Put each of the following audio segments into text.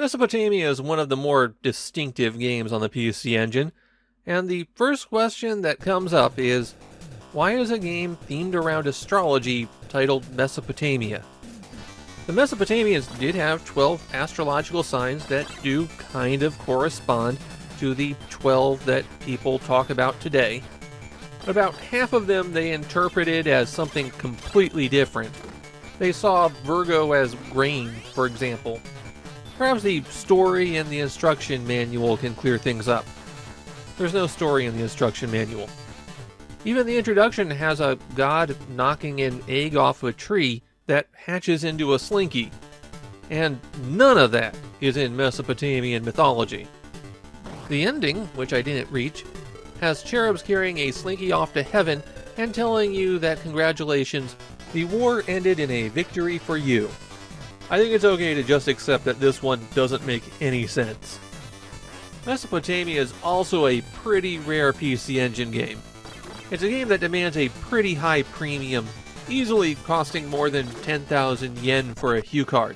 Mesopotamia is one of the more distinctive games on the PC Engine, and the first question that comes up is, why is a game themed around astrology titled Mesopotamia? The Mesopotamians did have 12 astrological signs that do kind of correspond to the 12 that people talk about today. About half of them they interpreted as something completely different. They saw Virgo as grain, for example. Perhaps the story in the instruction manual can clear things up. There's no story in the instruction manual. Even the introduction has a god knocking an egg off a tree that hatches into a slinky. And none of that is in Mesopotamian mythology. The ending, which I didn't reach, has cherubs carrying a slinky off to heaven and telling you that congratulations, the war ended in a victory for you. I think it's okay to just accept that this one doesn't make any sense. Mesopotamia is also a pretty rare PC Engine game. It's a game that demands a pretty high premium, easily costing more than 10,000 yen for a Hue card.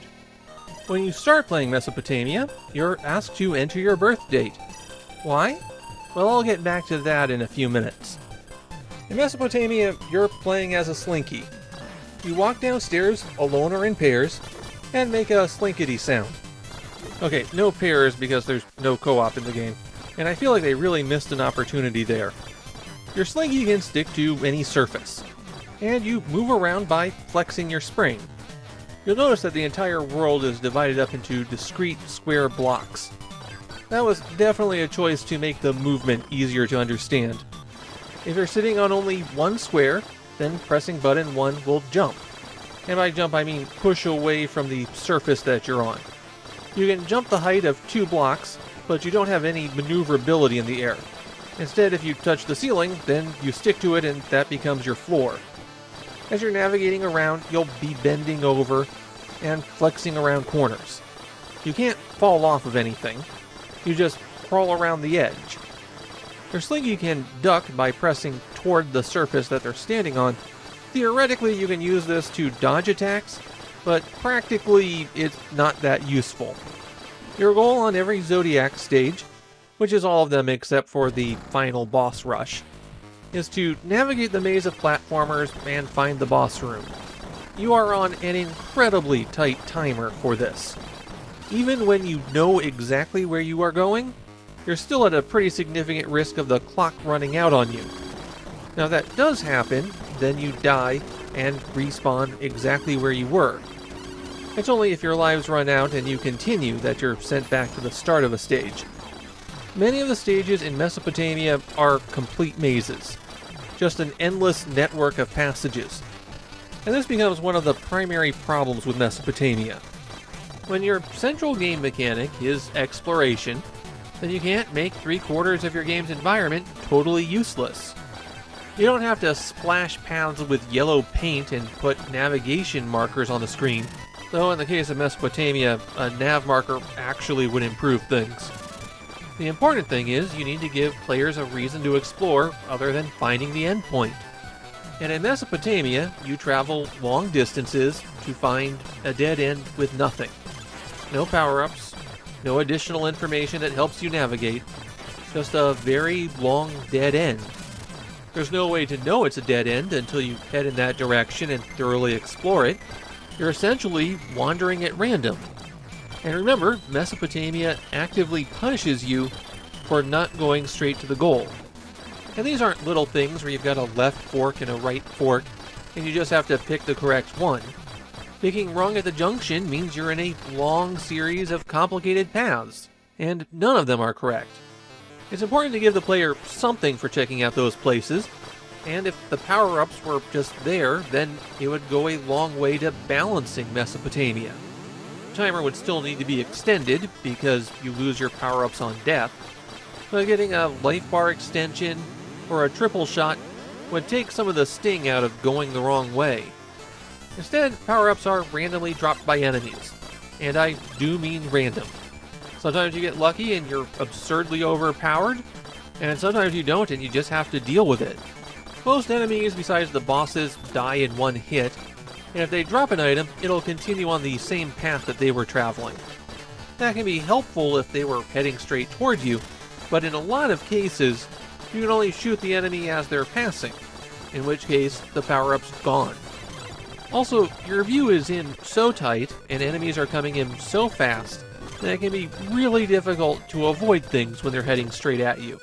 When you start playing Mesopotamia, you're asked to enter your birth date. Why? Well, I'll get back to that in a few minutes. In Mesopotamia, you're playing as a slinky. You walk downstairs, alone or in pairs, and make a slinkity sound. Okay, no pairs because there's no co-op in the game, and I feel like they really missed an opportunity there. Your slinky can stick to any surface, and you move around by flexing your spring. You'll notice that the entire world is divided up into discrete square blocks. That was definitely a choice to make the movement easier to understand. If you're sitting on only one square, then pressing button 1 will jump. And by jump I mean push away from the surface that you're on. You can jump the height of 2 blocks, but you don't have any maneuverability in the air. Instead, if you touch the ceiling, then you stick to it and that becomes your floor. As you're navigating around, you'll be bending over and flexing around corners. You can't fall off of anything. You just crawl around the edge. Your slinky can duck by pressing toward the surface that they're standing on. Theoretically, you can use this to dodge attacks, but practically it's not that useful. Your goal on every Zodiac stage, which is all of them except for the final boss rush, is to navigate the maze of platformers and find the boss room. You are on an incredibly tight timer for this. Even when you know exactly where you are going, you're still at a pretty significant risk of the clock running out on you. Now if that does happen, then you die and respawn exactly where you were. It's only if your lives run out and you continue that you're sent back to the start of a stage. Many of the stages in Mesopotamia are complete mazes, just an endless network of passages. And this becomes one of the primary problems with Mesopotamia. When your central game mechanic is exploration, then you can't make 3/4 of your game's environment totally useless. You don't have to splash paths with yellow paint and put navigation markers on the screen, though in the case of Mesopotamia, a nav marker actually would improve things. The important thing is you need to give players a reason to explore other than finding the endpoint. And in Mesopotamia, you travel long distances to find a dead end with nothing. No power-ups, no additional information that helps you navigate, just a very long dead end. There's no way to know it's a dead end until you head in that direction and thoroughly explore it. You're essentially wandering at random. And remember, Mesopotamia actively punishes you for not going straight to the goal. And these aren't little things where you've got a left fork and a right fork, and you just have to pick the correct one. Picking wrong at the junction means you're in a long series of complicated paths, and none of them are correct. It's important to give the player something for checking out those places, and if the power-ups were just there, then it would go a long way to balancing Mesopotamia. The timer would still need to be extended because you lose your power-ups on death, but getting a life bar extension or a triple shot would take some of the sting out of going the wrong way. Instead, power-ups are randomly dropped by enemies, and I do mean random. Sometimes you get lucky and you're absurdly overpowered, and sometimes you don't and you just have to deal with it. Most enemies besides the bosses die in one hit, and if they drop an item, it'll continue on the same path that they were traveling. That can be helpful if they were heading straight toward you, but in a lot of cases, you can only shoot the enemy as they're passing, in which case the power-up's gone. Also, your view is in so tight and enemies are coming in so fast that it can be really difficult to avoid things when they're heading straight at you.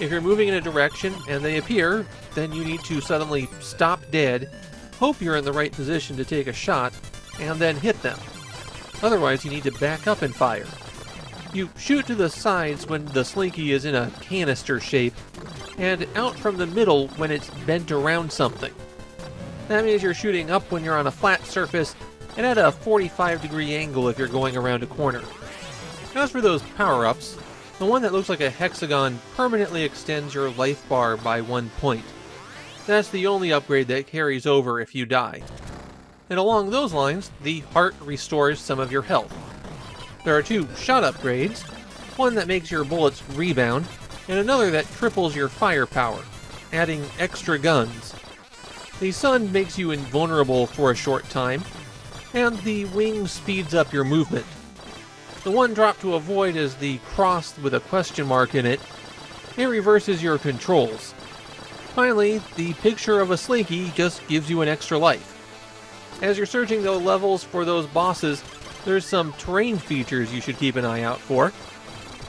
If you're moving in a direction and they appear, then you need to suddenly stop dead, hope you're in the right position to take a shot, and then hit them. Otherwise, you need to back up and fire. You shoot to the sides when the slinky is in a canister shape, and out from the middle when it's bent around something. That means you're shooting up when you're on a flat surface, and at a 45-degree angle if you're going around a corner. As for those power-ups, the one that looks like a hexagon permanently extends your life bar by 1 point. That's the only upgrade that carries over if you die. And along those lines, the heart restores some of your health. There are 2 shot upgrades, one that makes your bullets rebound, and another that triples your firepower, adding extra guns. The sun makes you invulnerable for a short time, and the wing speeds up your movement. The one drop to avoid is the cross with a question mark in it. It reverses your controls. Finally, the picture of a slinky just gives you an extra life. As you're searching the levels for those bosses, there's some terrain features you should keep an eye out for.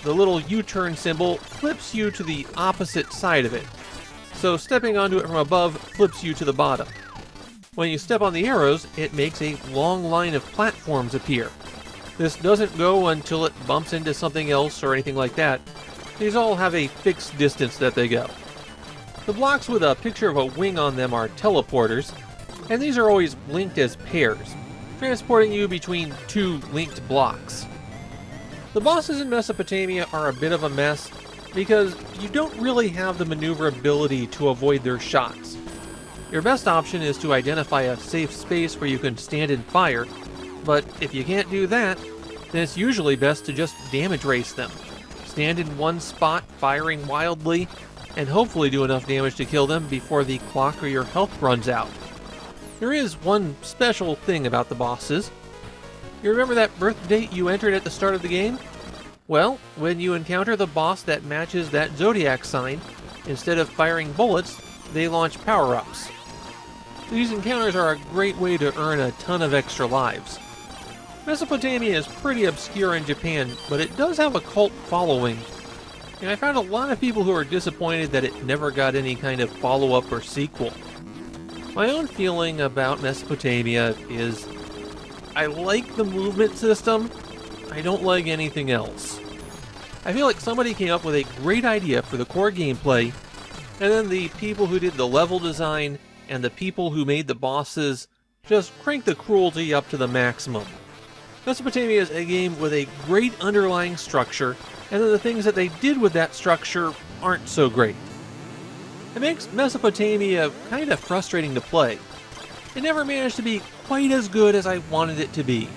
The little U-turn symbol flips you to the opposite side of it, so stepping onto it from above flips you to the bottom. When you step on the arrows, it makes a long line of platforms appear. This doesn't go until it bumps into something else or anything like that. These all have a fixed distance that they go. The blocks with a picture of a wing on them are teleporters, and these are always linked as pairs, transporting you between 2 linked blocks. The bosses in Mesopotamia are a bit of a mess because you don't really have the maneuverability to avoid their shots. Your best option is to identify a safe space where you can stand and fire, but if you can't do that, then it's usually best to just damage race them. Stand in one spot, firing wildly, and hopefully do enough damage to kill them before the clock or your health runs out. There is one special thing about the bosses. You remember that birth date you entered at the start of the game? Well, when you encounter the boss that matches that zodiac sign, instead of firing bullets, they launch power-ups. These encounters are a great way to earn a ton of extra lives. Mesopotamia is pretty obscure in Japan, but it does have a cult following, and I found a lot of people who are disappointed that it never got any kind of follow-up or sequel. My own feeling about Mesopotamia is I like the movement system, I don't like anything else. I feel like somebody came up with a great idea for the core gameplay, and then the people who did the level design and the people who made the bosses just cranked the cruelty up to the maximum. Mesopotamia is a game with a great underlying structure, and then the things that they did with that structure aren't so great. It makes Mesopotamia kind of frustrating to play. It never managed to be quite as good as I wanted it to be.